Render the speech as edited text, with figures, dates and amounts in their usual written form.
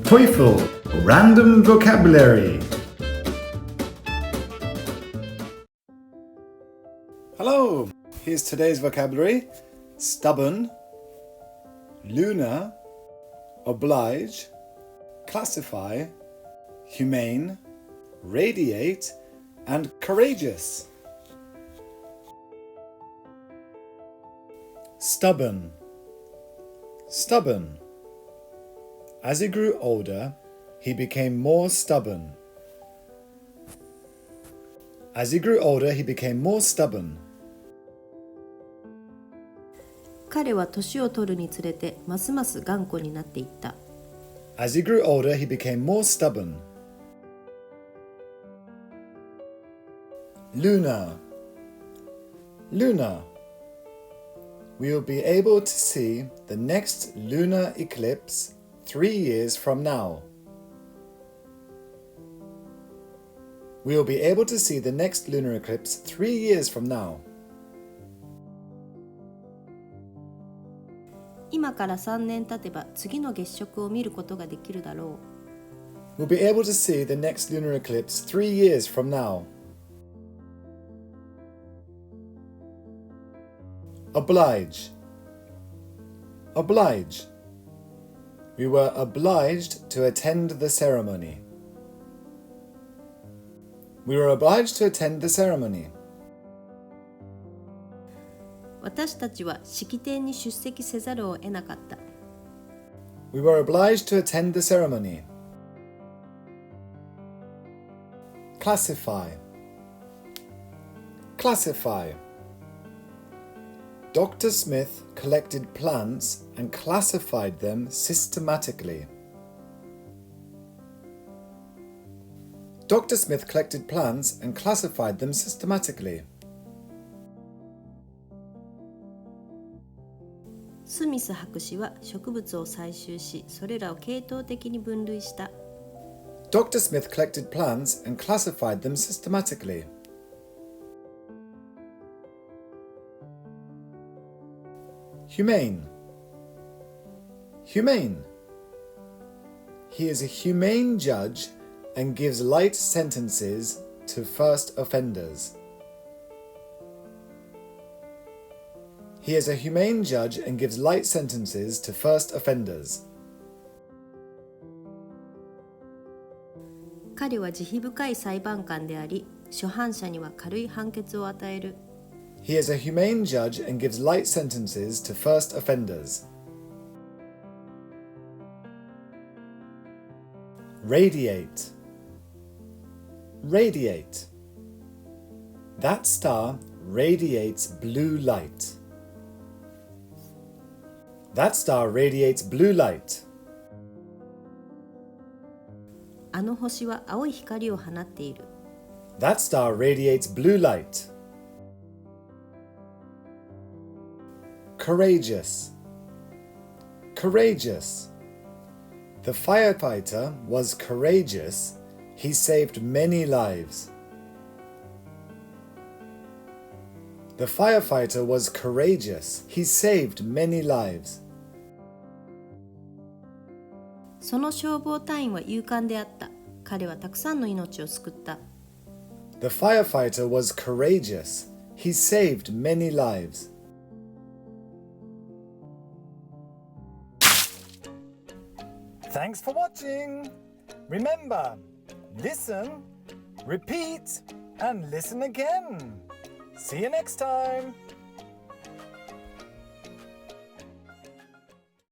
TOEFL Random Vocabulary. Hello, here's today's vocabulary. Stubborn, lunar, oblige, classify, humane, radiate, and courageous. Stubborn. Stubborn. As he grew older, he became more stubborn. As he grew older, he became more stubborn. 彼は年を取るにつれてますます頑固になっていった。As he grew older, he became more stubborn. Lunar. Lunar. We will be able to see the next lunar eclipse 3 years from now. We will be able to see the next lunar eclipse 3 years from now. 今から3年経てば次の月食を見ることができるだろう。We'll be able to see the next lunar eclipse 3 years from now. Oblige. Oblige. We were obliged to attend the ceremony. We were obliged to attend the ceremony. 私たちは式典に出席せざるを得なかった。We were obliged to attend the ceremony. Classify. Classify. Dr. Smith collected plants and classified them systematically. Dr. Smith collected plants and classified them systematically. スミス博士は植物を採集し、それらを系統的に分類した。Dr. Smith collected plants and classified them systematically. Humane. Humane. He is a humane judge and gives light sentences to first offenders. He is a humane judge and gives light sentences to first offenders. 彼は慈悲深い裁判官であり、初犯者には軽い判決を与える。He is a humane judge and gives light sentences to first offenders. Radiate. Radiate. That star radiates blue light. That star radiates blue light. あの星は青い光を放っている。That star radiates blue light. Courageous. Courageous. The firefighter was courageous. He saved many lives. The firefighter was courageous. He saved many lives. その消防隊員は勇敢であった。彼はたくさんの命を救った。The firefighter was courageous. He saved many lives. Thanks for watching. Remember, listen, repeat, and listen again. See you next time.